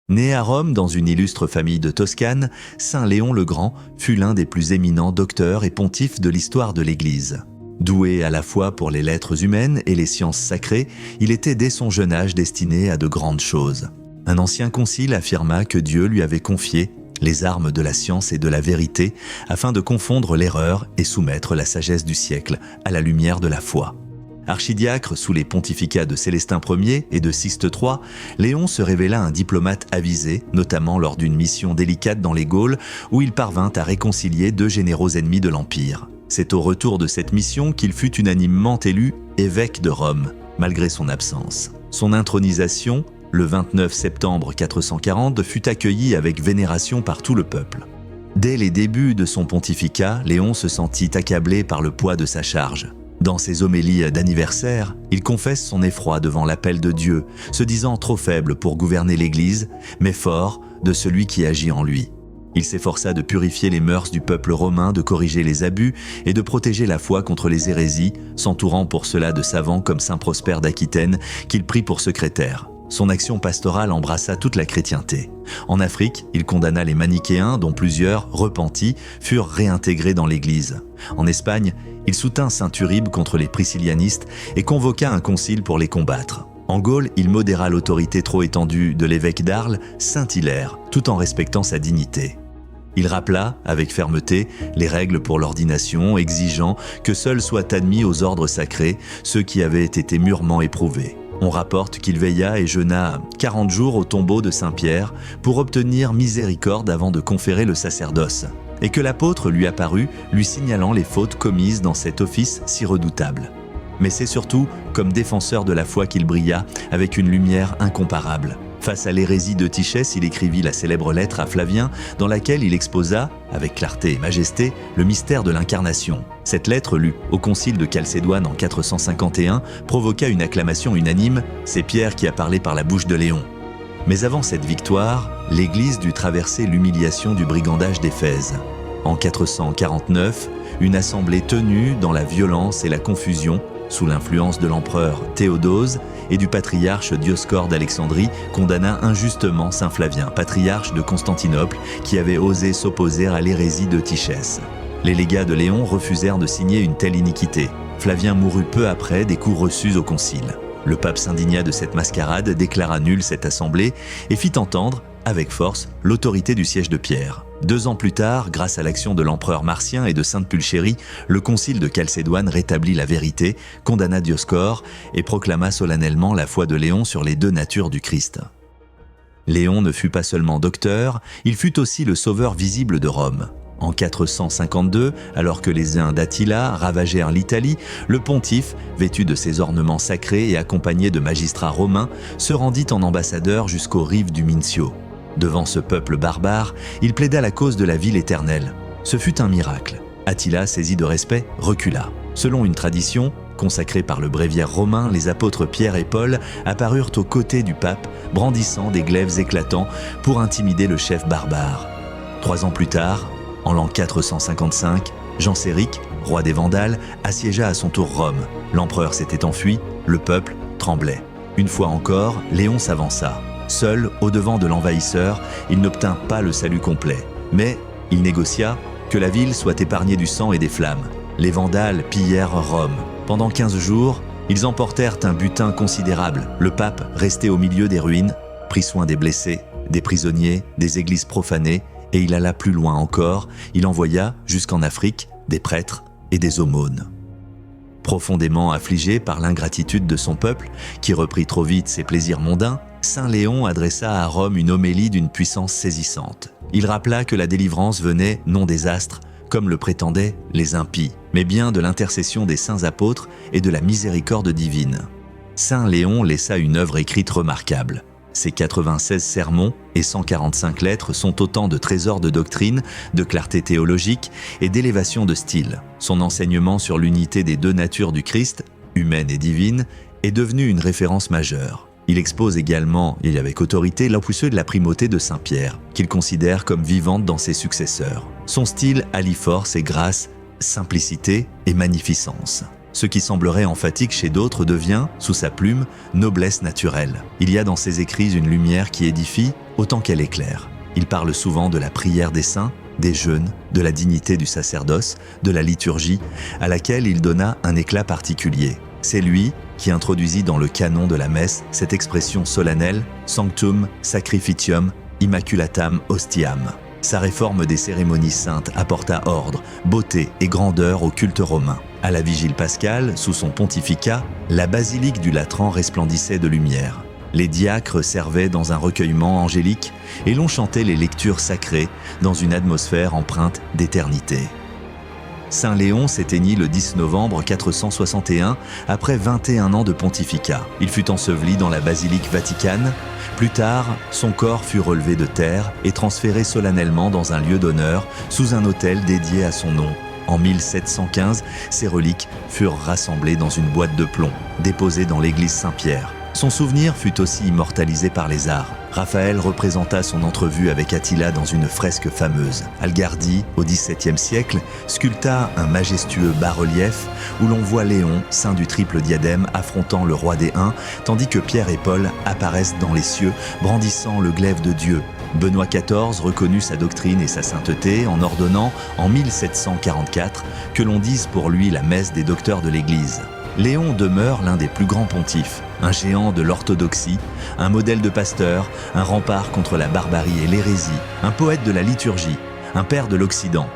Né à Rome dans une illustre famille de Toscane, Saint Léon le Grand fut l'un des plus éminents docteurs et pontifes de l'histoire de l'Église. Doué à la fois pour les lettres humaines et les sciences sacrées, il était dès son jeune âge destiné à de grandes choses. Un ancien concile affirma que Dieu lui avait confié les armes de la science et de la vérité afin de confondre l'erreur et soumettre la sagesse du siècle à la lumière de la foi. Archidiacre sous les pontificats de Célestin Ier et de Sixte III, Léon se révéla un diplomate avisé, notamment lors d'une mission délicate dans les Gaules où il parvint à réconcilier deux généraux ennemis de l'Empire. C'est au retour de cette mission qu'il fut unanimement élu évêque de Rome, malgré son absence. Son intronisation, le 29 septembre 440, fut accueillie avec vénération par tout le peuple. Dès les débuts de son pontificat, Léon se sentit accablé par le poids de sa charge. Dans ses homélies d'anniversaire, il confesse son effroi devant l'appel de Dieu, se disant trop faible pour gouverner l'Église, mais fort de celui qui agit en lui. Il s'efforça de purifier les mœurs du peuple romain, de corriger les abus et de protéger la foi contre les hérésies, s'entourant pour cela de savants comme saint Prosper d'Aquitaine, qu'il prit pour secrétaire. Son action pastorale embrassa toute la chrétienté. En Afrique, il condamna les manichéens, dont plusieurs, repentis, furent réintégrés dans l'Église. En Espagne, il soutint saint Uribe contre les priscillianistes et convoqua un concile pour les combattre. En Gaule, il modéra l'autorité trop étendue de l'évêque d'Arles, saint Hilaire, tout en respectant sa dignité. Il rappela, avec fermeté, les règles pour l'ordination, exigeant que seuls soient admis aux ordres sacrés ceux qui avaient été mûrement éprouvés. On rapporte qu'il veilla et jeûna 40 jours au tombeau de Saint-Pierre pour obtenir miséricorde avant de conférer le sacerdoce, et que l'apôtre lui apparut, lui signalant les fautes commises dans cet office si redoutable. Mais c'est surtout comme défenseur de la foi qu'il brilla avec une lumière incomparable. Face à l'hérésie de Tichès, il écrivit la célèbre lettre à Flavien dans laquelle il exposa, avec clarté et majesté, le mystère de l'incarnation. Cette lettre, lue au concile de Chalcédoine en 451, provoqua une acclamation unanime « C'est Pierre qui a parlé par la bouche de Léon ». Mais avant cette victoire, l'Église dut traverser l'humiliation du brigandage d'Éphèse. En 449, une assemblée tenue dans la violence et la confusion, sous l'influence de l'empereur Théodose et du patriarche Dioscore d'Alexandrie, condamna injustement saint Flavien, patriarche de Constantinople, qui avait osé s'opposer à l'hérésie de Tichès. Les légats de Léon refusèrent de signer une telle iniquité. Flavien mourut peu après des coups reçus au concile. Le pape s'indigna de cette mascarade, déclara nulle cette assemblée et fit entendre, avec force, l'autorité du siège de Pierre. 2 ans plus tard, grâce à l'action de l'empereur Martien et de sainte Pulchérie, le concile de Chalcédoine rétablit la vérité, condamna Dioscore et proclama solennellement la foi de Léon sur les 2 natures du Christ. Léon ne fut pas seulement docteur, il fut aussi le sauveur visible de Rome. En 452, alors que les Huns d'Attila ravagèrent l'Italie, le pontife, vêtu de ses ornements sacrés et accompagné de magistrats romains, se rendit en ambassadeur jusqu'aux rives du Mincio. Devant ce peuple barbare, il plaida la cause de la ville éternelle. Ce fut un miracle. Attila, saisi de respect, recula. Selon une tradition, consacrée par le bréviaire romain, les apôtres Pierre et Paul apparurent aux côtés du pape, brandissant des glaives éclatants pour intimider le chef barbare. 3 ans plus tard, en l'an 455, Genséric, roi des Vandales, assiégea à son tour Rome. L'empereur s'était enfui, le peuple tremblait. Une fois encore, Léon s'avança. Seul, au-devant de l'envahisseur, il n'obtint pas le salut complet. Mais il négocia que la ville soit épargnée du sang et des flammes. Les Vandales pillèrent Rome. Pendant 15 jours, ils emportèrent un butin considérable. Le pape, resté au milieu des ruines, prit soin des blessés, des prisonniers, des églises profanées, et il alla plus loin encore, il envoya, jusqu'en Afrique, des prêtres et des aumônes. Profondément affligé par l'ingratitude de son peuple, qui reprit trop vite ses plaisirs mondains, saint Léon adressa à Rome une homélie d'une puissance saisissante. Il rappela que la délivrance venait non des astres, comme le prétendaient les impies, mais bien de l'intercession des saints apôtres et de la miséricorde divine. Saint Léon laissa une œuvre écrite remarquable. Ses 96 sermons et 145 lettres sont autant de trésors de doctrine, de clarté théologique et d'élévation de style. Son enseignement sur l'unité des 2 natures du Christ, humaine et divine, est devenu une référence majeure. Il expose également, et avec autorité, l'empousseux de la primauté de Saint-Pierre, qu'il considère comme vivante dans ses successeurs. Son style allie force et grâce, simplicité et magnificence. Ce qui semblerait emphatique chez d'autres devient, sous sa plume, noblesse naturelle. Il y a dans ses écrits une lumière qui édifie, autant qu'elle est claire. Il parle souvent de la prière des saints, des jeûnes, de la dignité du sacerdoce, de la liturgie, à laquelle il donna un éclat particulier. C'est lui qui introduisit dans le canon de la messe cette expression solennelle « Sanctum Sacrificium Immaculatam Hostiam ». Sa réforme des cérémonies saintes apporta ordre, beauté et grandeur au culte romain. À la Vigile pascale, sous son pontificat, la basilique du Latran resplendissait de lumière. Les diacres servaient dans un recueillement angélique et l'on chantait les lectures sacrées dans une atmosphère empreinte d'éternité. Saint Léon s'éteignit le 10 novembre 461 après 21 ans de pontificat. Il fut enseveli dans la basilique vaticane. Plus tard, son corps fut relevé de terre et transféré solennellement dans un lieu d'honneur sous un autel dédié à son nom. En 1715, ses reliques furent rassemblées dans une boîte de plomb, déposée dans l'église Saint-Pierre. Son souvenir fut aussi immortalisé par les arts. Raphaël représenta son entrevue avec Attila dans une fresque fameuse. Algardi, au XVIIe siècle, sculpta un majestueux bas-relief où l'on voit Léon, saint du triple diadème, affrontant le roi des Huns, tandis que Pierre et Paul apparaissent dans les cieux, brandissant le glaive de Dieu. Benoît XIV reconnut sa doctrine et sa sainteté en ordonnant, en 1744, que l'on dise pour lui la messe des docteurs de l'Église. Léon demeure l'un des plus grands pontifes, un géant de l'orthodoxie, un modèle de pasteur, un rempart contre la barbarie et l'hérésie, un poète de la liturgie, un père de l'Occident,